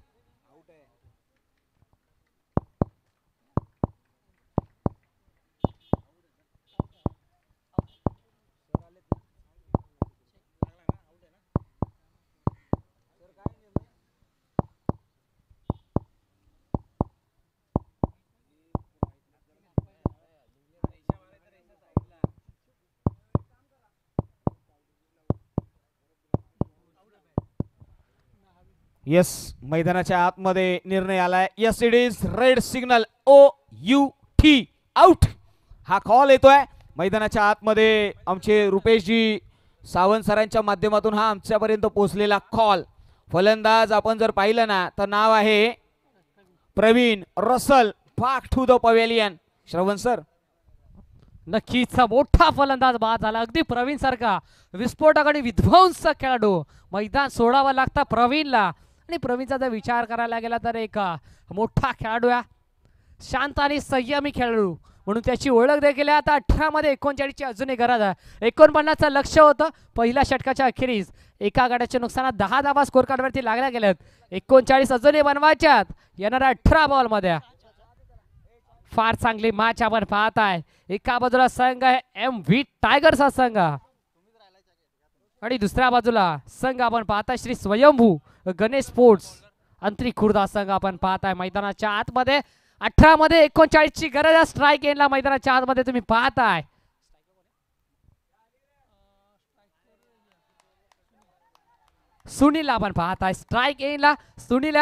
यस, मैदानाच्या आतमध्ये निर्णय आलाय. Yes, it is red signal, OUT, out. हा कॉल येतोय मैदानाच्या आतमध्ये. आमचे रुपेशजी सावंत सरांच्या माध्यमातून हा आमच्यापर्यंत पोहोचलेला कॉल. फलंदाज आपण जर पाहिलं ना तर नाव आहे Praveen Russell. Back to the pavilion. Shravan sir, नक्कीच मोठा फलंदाज बाद झाला, अगदी प्रवीण सारखा विस्फोटक आणि विध्वंसक खेळाडू. मैदान सोडावं लागतं प्रवीणला. आणि प्रवीणचा जर विचार करायला गेला तर एक मोठा खेळाडू आहे, शांत आणि संयमी खेळाडू म्हणून त्याची ओळख देखील आहे. आता 18 मध्ये 39ची अजूनही गरज आहे. 49चं लक्ष होतं पहिल्या षटकाच्या अखेरीस. एका गटाच्या नुकसानात 10 धावा स्कोर कार्डवरती लागल्या गेल्यात. 39 अजूनही बनवायच्यात येणाऱ्या 18 बॉलमध्ये. फार चांगली मॅच आपण पाहत आहे. एका बाजूला संघ आहे MV टायगर्सचा संघ आणि दुसऱ्या बाजूला संघ आपण पाहता श्री स्वयंभू गणेश स्पोर्ट्स अंतरी खुर्दा संघ आपण पाहताय मैदानाच्या आतमध्ये. 18 मध्ये 39ची गरज आहे. स्ट्राईक एंडला मैदानाच्या आतमध्ये तुम्ही पाहताय. सुनील आपण पाहताय स्ट्राईक एंडला. Sunil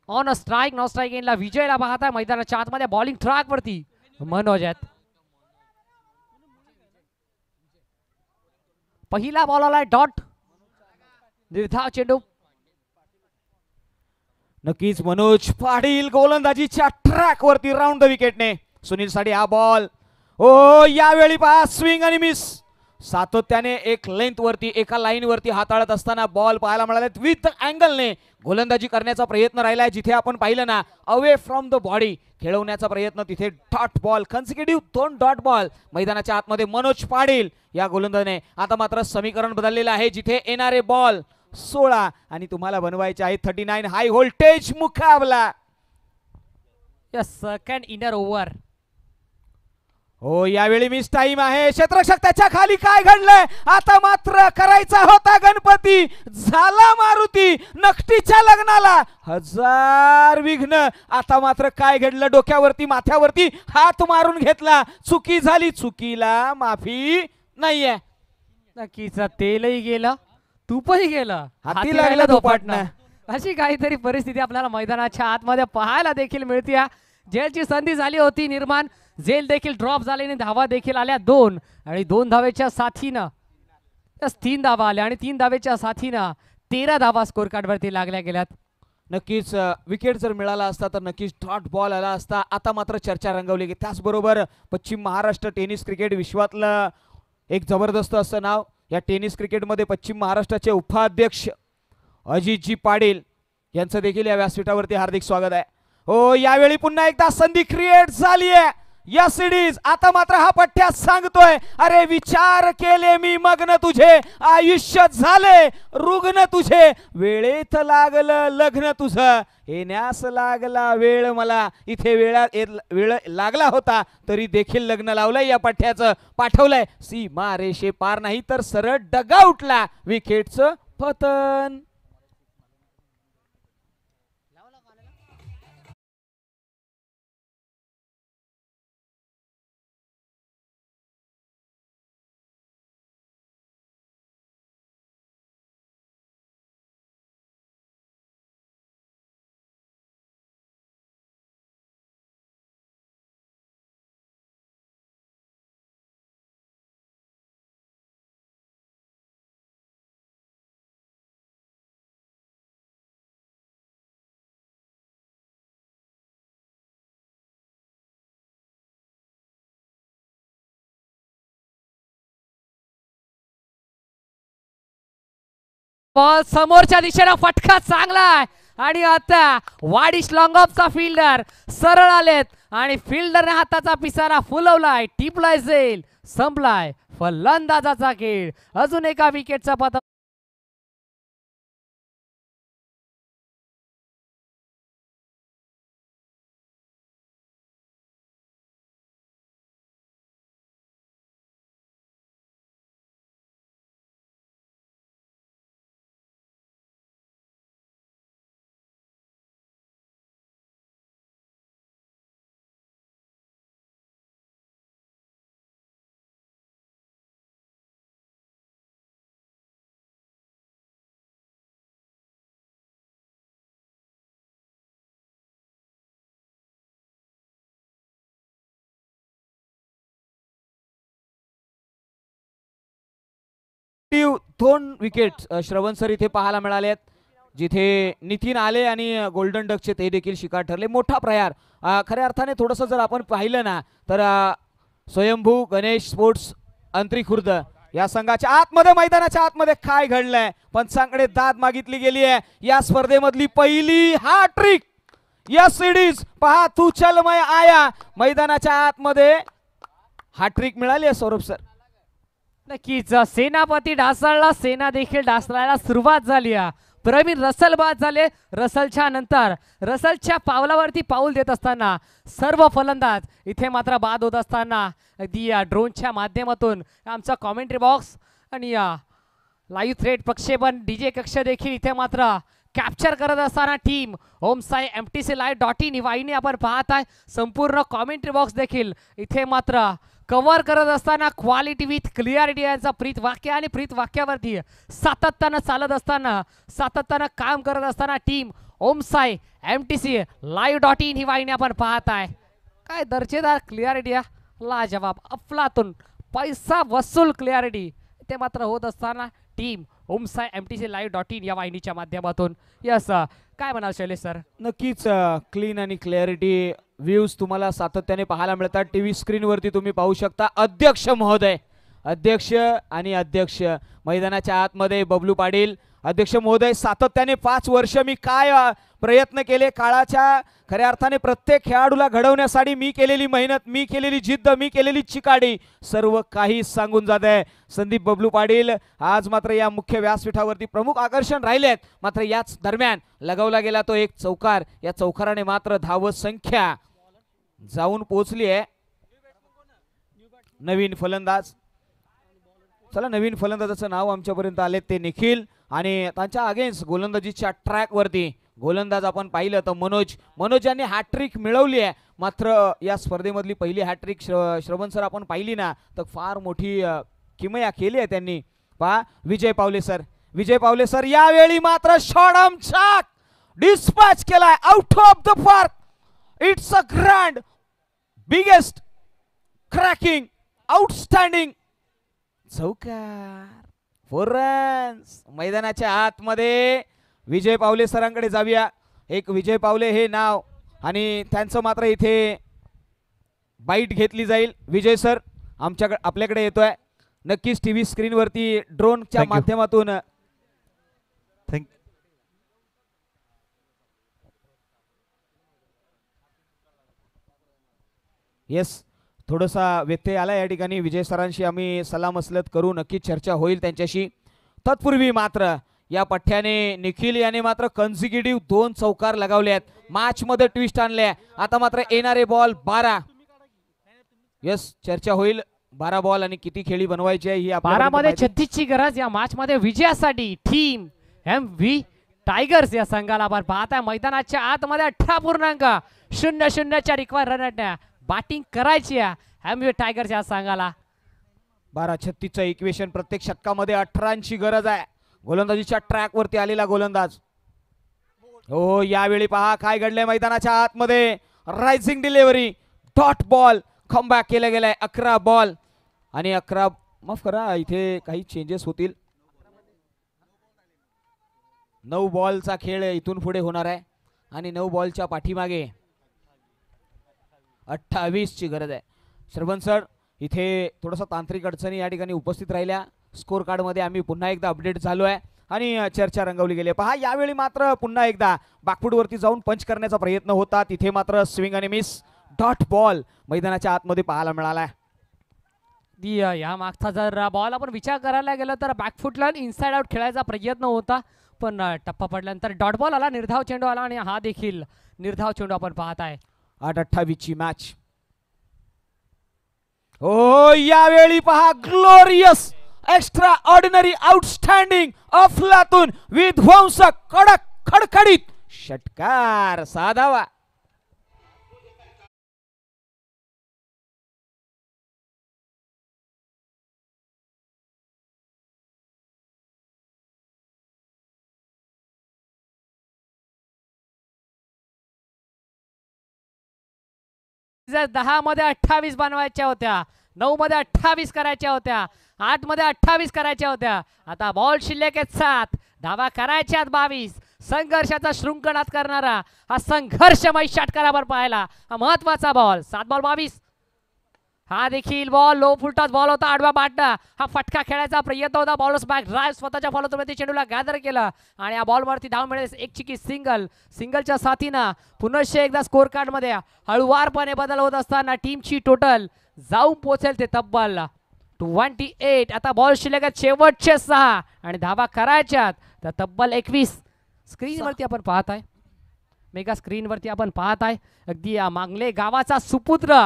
on a strike, no strike एंडला विजयला पाहताय मैदानाच्या आतमध्ये. बॉलिंग ट्रॅक वरती मनोज आहेत. पहिला बॉल आलाय डॉट, निर्धाव चेंडू. नक्कीच मनोज पाटील गोलंदाजीच्या ट्रॅक वरती राऊंड द विकेटने. सुनील साठी हा बॉल. ओ यावेळी पहा स्विंग आणि मिस. सातत्याने एक लेंथ वरती एका लाईन वरती हाताळत असताना बॉल पाहायला मिळाले. विथ अँगलने गोलंदाजी करण्याचा प्रयत्न राहिलाय. जिथे आपण पाहिलं ना अवे फ्रॉम द बॉडी खेळवण्याचा प्रयत्न, तिथे डॉट बॉल कन्सिक्युटिव्ह 2 डॉट बॉल मैदानाच्या आतमध्ये मनोज पाटील या गोलंदाजाने. आता मात्र समीकरण बदललेलं आहे. जिथे येणारे बॉल 16 आणि तुम्हाला बनवायचे आहे 39. हाय व्होल्टेज मुकाबला. Second inner over. हो यावेळी मिस टाइम आहे. क्षेत्ररक्षक त्याच्या खाली. काय घडलंय आता मात्र करायचा होता गणपती, झाला मारुती. नकटीच्या लग्नाला 1000 विघ्न. आता मात्र काय घडलं, डोक्यावरती माथ्यावरती हात मारून घेतला. चुकी झाली, चुकीला माफी नाहीये. नक्कीच तेलही गेलं तूपही गेलं, हाती लागलं धोपाटणं. अशी काहीतरी परिस्थिती आपल्याला मैदानाच्या आतमध्ये पाहायला देखील मिळते. जेलची संधी झाली होती निर्माण, जेल देखील ड्रॉप झाले, धावा देखील आल्या 2 आणि 2 धावेच्या साथीनं 3 धावा आल्या आणि 3 धावेच्या साथीनं 13 धावा स्कोर कार्डवरती लागल्या गेल्यात. नक्कीच विकेट जर मिळाला असता तर नक्कीच डॉट बॉल आला असता. आता मात्र चर्चा रंगवली गेली. त्याचबरोबर पश्चिम महाराष्ट्र टेनिस क्रिकेट विश्वातलं एक जबरदस्त असं नाव. या टेनिस क्रिकेटमध्ये पश्चिम महाराष्ट्राचे उपाध्यक्ष अजितजी पाटील यांचं देखील या व्यासपीठावरती हार्दिक स्वागत आहे. हो यावेळी पुन्हा एकदा संधी क्रिएट झाली आहे. या सिडीज आता मात्र हा पठ्ठ्या सांगतोय, अरे विचार केले मी मग्न तुझे, आयुष्य झाले रुग्ण तुझे, वेळेत लागलं लग्न तुझं, येण्यास लागला वेळ मला, इथे वेळ लागला होता तरी देखील लग्न लावलंय. या पठ्ठ्याचं पाठवलंय सीमा रेषे पार, नाही तर सरळ डगआउटला विकेटचं पतन. बॉल समोरच्या दिशेला फटका चांगला आहे आणि आता वाडिश लॉंग ऑफचा फिल्डर सरळ आलेत आणि फिल्डरने हाताचा पिसारा फुलवलाय, टिपलाय झेल, संपलाय फलंदाजाचा खेळ. अजून एका विकेटचा पतन. दोन विकेट श्रवण सर इथे पाहायला मिळालेत, जिथे नितीन आले आणि गोल्डन डकचे ते देखील शिकार ठरले. मोठा प्रहार खऱ्या अर्थाने थोडंसं जर आपण पाहिलं ना तर स्वयंभू गणेश स्पोर्ट्स अंतरी खुर्द या संघाच्या आतमध्ये मैदानाच्या आतमध्ये काय घडलंय, पंचांकडे दाद मागितली गेली आहे. या स्पर्धेमधली पहिली हॅट्रिक या सिडीज पहा, तू चल मैं आया, मैदानाच्या आतमध्ये हॅट्रिक मिळाली आहे सौरभ सर. नक्कीच सेनापती ढासळला, सेना देखील ढासळायला सुरुवात झाली आहे. प्रवीण रसल बाद झाले. रसलच्या नंतर रसलच्या पावलावरती पाऊल देत असताना सर्व फलंदाज इथे मात्र बाद होत असताना अगदी ड्रोनच्या माध्यमातून आमचा कॉमेंट्री बॉक्स आणि लाईव्ह थ्रेड प्रक्षेपण डीजे कक्ष देखील इथे मात्र कॅप्चर करत असताना टीम ओमसाई MTCLive.in ही वाहिनी आपण पाहत आहे. संपूर्ण कॉमेंट्री बॉक्स देखील इथे मात्र कव्हर करत असताना क्वालिटी विथ क्लिअरिटी यांचा प्रीत वाक्य आणि प्रीत वाक्यावरती सातत्यानं चालत असताना सातत्यानं काम करत असताना टीम ओमसाई MTCLive.in ही वाहिनी आपण पाहत आहे. काय दर्जेदार क्लिअरिटी लाजवाब अफलातून पैसा वसूल क्लिअरिटी ते मात्र होत असताना टीम ओमसाई MTCLive.in या वाहिनीच्या माध्यमातून. यस काय म्हणाल शैलेश सर? नक्कीच क्लीन आणि क्लॅरिटी व्ह्यूज तुम्हाला सातत्याने पाहायला मिळतात. टीव्ही स्क्रीनवरती तुम्ही पाहू शकता. अध्यक्ष महोदय, अध्यक्ष आणि अध्यक्ष मैदानाच्या आतमध्ये बबलू पाटील. अध्यक्ष महोदय, सातत्याने 5 वर्ष मी काय प्रयत्न केले, काळाच्या खऱ्या अर्थाने प्रत्येक खेळाडूला घडवण्यासाठी मी केलेली मेहनत, मी केलेली जिद्द, मी केलेली चिकाटी सर्व काही सांगून जात आहे. संदीप बबलू पाटील आज मात्र या मुख्य व्यासपीठावरती प्रमुख आकर्षण राहिलेत. मात्र याच दरम्यान लगावला गेला तो एक चौकार. या चौकाराने मात्र धाव संख्या जाऊन पोहोचली आहे. नवीन फलंदाज, चला नवीन फलंदाजाचं नाव आमच्यापर्यंत आले ते निखिल आणि त्यांच्या अगेन्स्ट गोलंदाजीच्या ट्रॅक वरती गोलंदाज आपण पाहिलं तर मनोज यांनी हॅट्रिक मिळवली आहे. मात्र या स्पर्धेमधली पहिली हॅट्रिक श्रवण सर आपण पाहिली ना तर फार मोठी किमया केली आहे त्यांनी. पहा विजय पावले सर यावेळी मात्र शॉट आमचा डिस्पॅच केलाय out of the park. It's a grand biggest cracking outstanding चौकार, 4 रन्स. मैदानाच्या आतमध्ये विजय पावले सरांकडे जाऊया. एक विजय पावले हे नाव आणि त्यांचं मात्र इथे बाईट घेतली जाईल. विजय सर आपल्याकडे येतोय. नक्कीच टीव्ही स्क्रीनवरती ड्रोनच्या माध्यमातून येस थोडासा व्यत्यय आला या ठिकाणी. विजय सरांशी आम्ही सलामसलत करू, नक्की चर्चा होईल त्यांच्याशी. तत्पूर्वी मात्र या पठ्ठ्याने निखिल याने मात्र कन्सिक्युटिव्ह 2 चौकार लगावले आहेत. मॅच मध्ये ट्विस्ट आणले. आता मात्र येणारे बॉल 12. यस चर्चा होईल 12 बॉल आणि किती खेळी बनवायची आहे ही 12 मध्ये 36 ची गरज या मॅच मध्ये विजयासाठी. टीम MV टायगर्स या संघाला आपण पाहताय मैदानाच्या आतमध्ये 18.00 च्या रिक्वायर रन बॅटिंग करायची आहे MV टायगर्स या संघाला. 12-36चं इक्वेशन. प्रत्येक षटकामध्ये 18ची गरज आहे. गोलंदाजीच्या ट्रॅक वरती आलेला गोलंदाज. हो यावेळी पहा काय घडलंय मैदानाच्या आतमध्ये. Rising delivery dot ball comeback केलं गेलंय. 11 बॉल आणि 11 माफ करा इथे काही चेंजेस होतील. 9 बॉलचा खेळ इथून पुढे होणार आहे आणि 9 बॉलच्या पाठीमागे 28 ची गरज आहे. श्रवण सर इथे थोडासा तांत्रिक अडचणी या ठिकाणी उपस्थित राहिल्या. स्कोर कार्ड मध्ये आम्ही पुन्हा एकदा अपडेट झालो आहे आणि चर्चा रंगवली गेली. पहा यावेळी मात्र पुन्हा एकदा बॅकफूट वरती जाऊन पंच करण्याचा प्रयत्न होता. तिथे मात्र स्विंग आणि मिस डॉट बॉल मैदानाच्या आतमध्ये पाहायला मिळाला. या मागचा जर बॉल आपण विचार करायला गेलो तर बॅकफुटला इनसाइड आउट खेळायचा प्रयत्न होता पण टप्पा पडल्यानंतर डॉट बॉल आला, निर्धाव चेंडू आला आणि हा देखील निर्धाव चेंडू आपण पाहत आहे. 8-28 ची मॅच. ओ यावेळी पहा ग्लोरियस एक्स्ट्रा ऑर्डिनरी आउटस्टँडिंग अफलातून विध्वंसक कडक खडखडीत षटकार साधावा. जर 10 मध्ये 28 बनवायच्या होत्या, 9 मध्ये 28 करायच्या होत्या 8 मध्ये 28 करायच्या होत्या. आता बॉल शिल्लक आहेत 7, धावा करायच्यात 22. संघर्षाचा शृंखलात करणारा हा संघर्षमय षटकारावर पाहायला हा महत्वाचा बॉल. 7 बॉल 22. हा देखील बॉल लो फुलटॉस बॉल होता. आडवा बाटणा हा फटका खेळायचा प्रयत्न होता. बॉलर्स बॅक ड्राइव्ह स्वतःच्या फॉलोमध्ये चेंडूला गॅदर केलं आणि या बॉलवरती धाव मिळेल. एक चिकी सिंगलच्या साथीनं पुनश्च एकदा स्कोर कार्ड मध्ये हळुवारपणे बदल होत असताना टीमची टोटल जाऊन पोहोचेल ते तब्बल 28. आता बॉल शिल्लक आहेत शेवटचे 6 आणि धावा करायच्यात तर तब्बल 21. स्क्रीनवरती आपण पाहत आहे, मेगा स्क्रीनवरती आपण पाहत आहे अगदी मांगले गावाचा सुपुत्र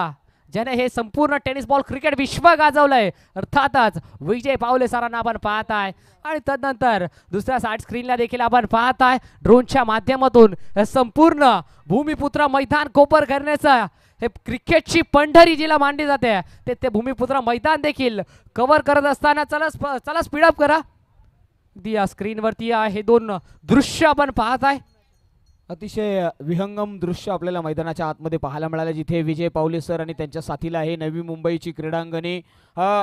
ज्याने हे संपूर्ण टेनिस बॉल क्रिकेट विश्व गाजवलंय अर्थातच विजय पावले सरांना आपण पाहत आहे. आणि तदनंतर दुसऱ्या साईड स्क्रीनला देखील आपण पाहत आहे ड्रोनच्या माध्यमातून संपूर्ण भूमिपुत्र मैदान कोपर करण्याचं हे क्रिकेटची पंढरी जिला मांडली जाते ते भूमिपुत्र मैदान देखील कव्हर करत असताना चला स्पीडअप करा. या स्क्रीनवरती हे 2 दृश्य आपण पाहत आहे. अतिशय विहंगम दृश्य आपल्याला मैदानाच्या आतमध्ये पाहायला मिळालं, जिथे विजय पावले सर आणि त्यांच्या साथीला आहे नवी मुंबईची क्रीडांगणे.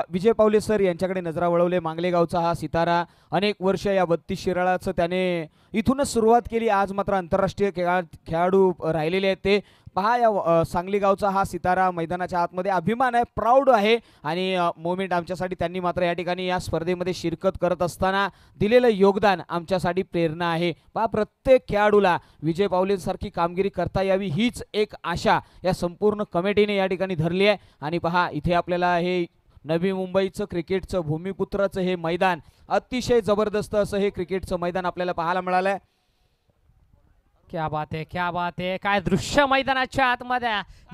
विजय पावले सर यांच्याकडे नजरा वळवले. मांगलेगावचा हा सितारा अनेक वर्ष या 32 शिराळाचं त्याने इथूनच सुरुवात केली. आज मात्र आंतरराष्ट्रीय खेळाडू राहिलेले आहेत ते. पहा या सांगली गावचा हा सितारा मैदानाच्या आतमध्ये अभिमान आहे, प्राऊड आहे आणि मोमेंट आमच्यासाठी त्यांनी मात्र या ठिकाणी या स्पर्धेमध्ये शिरकत करत असताना दिलेलं योगदान आमच्यासाठी प्रेरणा आहे. पहा प्रत्येक खेळाडूला विजय पावलेंसारखी कामगिरी करता यावी हीच एक आशा या संपूर्ण कमिटीने या ठिकाणी धरली आहे. आणि पहा इथे आपल्याला हे नवी मुंबईचं क्रिकेटचं भूमिपुत्राचं हे मैदान अतिशय जबरदस्त असं हे क्रिकेटचं मैदान आपल्याला पाहायला मिळालंय. क्या बात आहे, क्या बात आहे. काय दृश्य मैदानाच्या आतमध्ये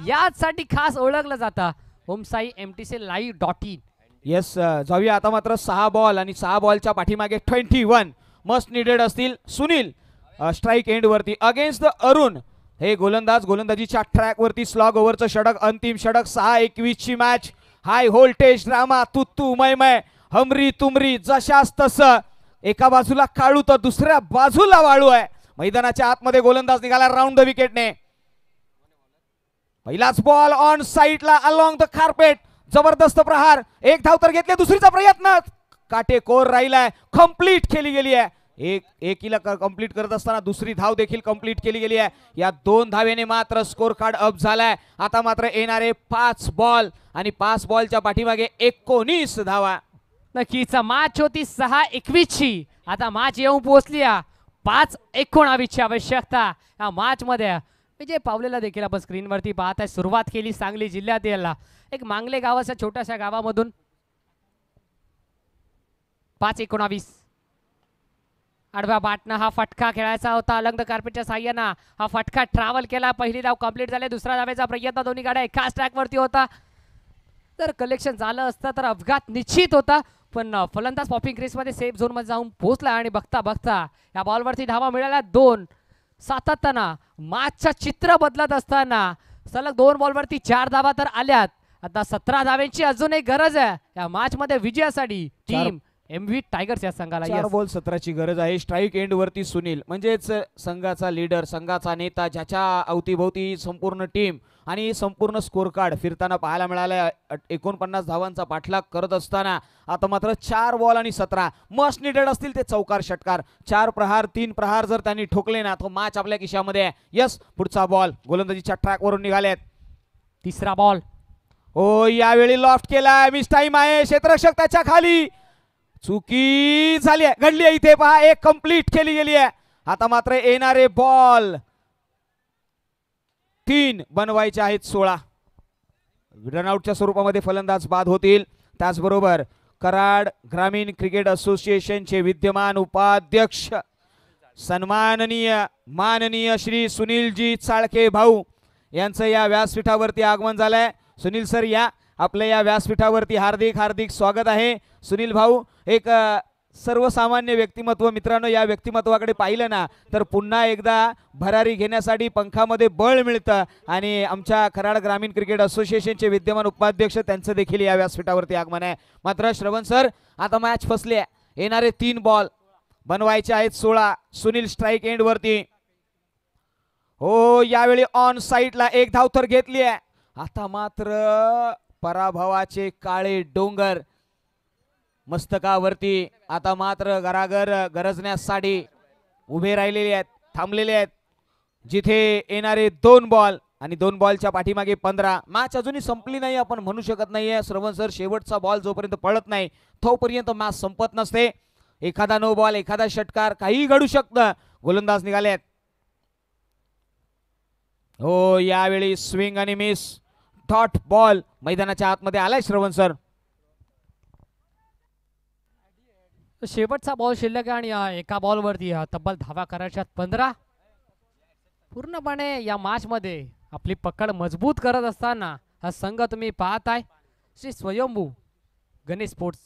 यासाठी खास ओळखलं जातं ओमसाई MTC.live.in. येस जाऊया आता मात्र 6 बॉल आणि 6 बॉलच्या पाठीमागे 21 मस्ट निडेड असतील. सुनील स्ट्राईक एंड वरती अगेन्स्ट द अरुण हे गोलंदाजीच्या ट्रॅक वरती स्लॉग ओव्हरचं षटक, अंतिम षटक. 6-21 ची मॅच. हाय व्होल्टेज ड्रामा, तू मय हमरी तुमरी जशास तसं. एका बाजूला काळू तर दुसऱ्या बाजूला वाळू आहे. मैदानाच्या आतमध्ये गोलंदाज निघाला राऊंड द विकेटने. पहिलाच बॉल ऑन साइडला अलॉंग द कार्पेट. जबरदस्त प्रहार. एक धाव तर घेतली, दुसरीचा प्रयत्न काटेकोर राहिलाय. कंप्लीट केली गेली आहे. एकीला कंप्लीट करत असताना दुसरी धाव देखील कंप्लीट केली गेली आहे. या 2 धावेने मात्र स्कोर कार्ड अप झालाय. आता मात्र येणारे 5 बॉल आणि 5 बॉलच्या पाठीमागे 19 धावा. नक्कीच मॅच होती 6-21 ची. आता मॅच येऊन पोहोचली 5-19 ची आवश्यकता या मॅच मध्ये. विजय पावलेला देखील आपण स्क्रीनवरती पाहत आहे. सुरुवात केली सांगली जिल्ह्यातील एक मांगले गावाच्या छोट्याशा गावामधून. 5-19 आडव्या बाटनं हा फटका खेळायचा होता. अलंग कार्पेटच्या साह्यानं हा फटका ट्रॅव्हल केला. पहिली धाव कंप्लीट झाली. दुसरा धावेचा प्रयत्न दोन्ही गाड्या एकाच ट्रॅकवरती होता. जर कलेक्शन झालं असतं तर अपघात निश्चित होता, पण फलंदाज पॉपिंग क्रीजमध्ये सेफ झोनमध्ये जाऊन पोहोचला आणि बघता बघता या बॉलवरती धावा मिळाल्या 2. सातत्यानं मॅचचं चित्र बदलत असताना सलग 2 बॉलवरती 4 धावा तर आल्यात. आता 17 धाव्यांची अजूनही गरज आहे या मॅच मध्ये विजयासाठी. टीम MV टायगर्स या संघाला 4 बॉल 17 ची गरज आहे. स्ट्राईक एंड वरती सुनील म्हणजेच संघाचा लीडर, संघाचा नेता, ज्याच्या अवतीभोवती संपूर्ण टीम आणि संपूर्ण स्कोर कार्ड फिरताना पाहायला मिळाला. 49 धावांचा पाठलाग करत असताना आता मात्र 4 बॉल आणि 17 मस्ट निडेड असतील ते चौकार षटकार. 4 प्रहार 3 प्रहार जर त्यांनी ठोकले ना तर मॅच आपल्या खिशामध्ये आहे. यस पुढचा बॉल गोलंदाजीच्या ट्रॅक वरून निघालेत. तिसरा बॉल. ओ यावेळी लॉफ्ट केलाय. मिस टाइम आहे. क्षेत्ररक्षक त्याच्या खाली. चुकी झाली आहे, घडली आहे इथे. पहा एक कंप्लीट केली गेली आहे. आता मात्र येणारे बॉल 3 बनवायचे आहेत. 16 रनआउटच्या स्वरूपामध्ये फलंदाज बाद होतील. त्याचबरोबर कराड ग्रामीण क्रिकेट असोसिएशनचे विद्यमान उपाध्यक्ष सन्माननीय माननीय श्री सुनीलजी चाळके भाऊ यांचं या व्यासपीठावरती आगमन झालंय. सुनील सर या आपल्या या व्यासपीठावरती हार्दिक हार्दिक स्वागत आहे. सुनील भाऊ एक सर्वसामान्य व्यक्तिमत्व. मित्रांनो या व्यक्तिमत्वाकडे पाहिलं ना तर पुन्हा एकदा भरारी घेण्यासाठी पंखामध्ये बळ मिळतं आणि आमच्या कराड ग्रामीण क्रिकेट असोसिएशनचे विद्यमान उपाध्यक्ष त्यांचं देखील या व्यासपीठावरती आगमन आहे. मात्र श्रवण सर आता मॅच फसली आहे. येणारे 3 बॉल बनवायचे आहेत 16. सुनील स्ट्राईक एंड वरती. हो यावेळी ऑन साइडला 1 धाव तर घेतली आहे. आता मात्र पराभवाचे काळे डोंगर मस्तकावरती आता मात्र गरागर गरजण्यासाठी उभे राहिलेले आहेत, थांबलेले आहेत. जिथे येणारे 2 बॉल आणि 2 बॉलच्या पाठीमागे 15. मॅच अजूनही संपली नाही, आपण म्हणू शकत नाहीये श्रवण सर. शेवटचा बॉल जोपर्यंत पळत नाही तोपर्यंत मॅच संपत नसते. एखादा नो बॉल, एखादा षटकार, काही घडू शकतं. गोलंदाज निघालेत. हो, यावेळी स्विंग आणि मिस. डॉट बॉल मैदानाच्या आतमध्ये आलाय श्रवण सर. शेवटचा बॉल शिल्लक आहे आणि एका बॉलवरती तब्बल धावा करायच्या 15. पूर्णपणे या मॅच मध्ये आपली पकड मजबूत करत असताना हा संघ तुम्ही पाहताय श्री स्वयंभू गणेश स्पोर्ट्स.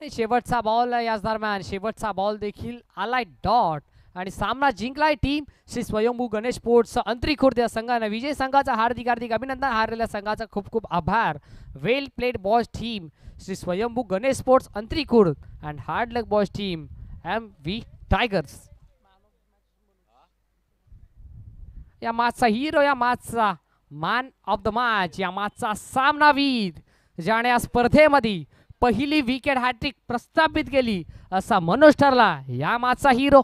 शेवटचा बॉल याच दरम्यान शेवटचा बॉल देखील आलाय डॉट आणि सामना जिंकलाय टीम श्री स्वयंभू गणेश स्पोर्ट्स अंतरी खुर्द या संघाने. विजय संघाचा हार्दिक हार्दिक अभिनंदन. हारलेल्या संघाचा खूप खूप आभार. वेल प्लेड बॉयज टीम श्री स्वयंभू गणेश स्पोर्ट्स अंतरी Khurd and hard luck boys team MV tigers. या मॅचचा हिरो, या मॅचचा मॅन ऑफ द मॅच, या मॅचचा सामनावीर ज्याने या स्पर्धेमध्ये पहिली विकेट हॅट्रिक प्रस्थापित केली असा मनोज ठरला या मॅचचा हिरो.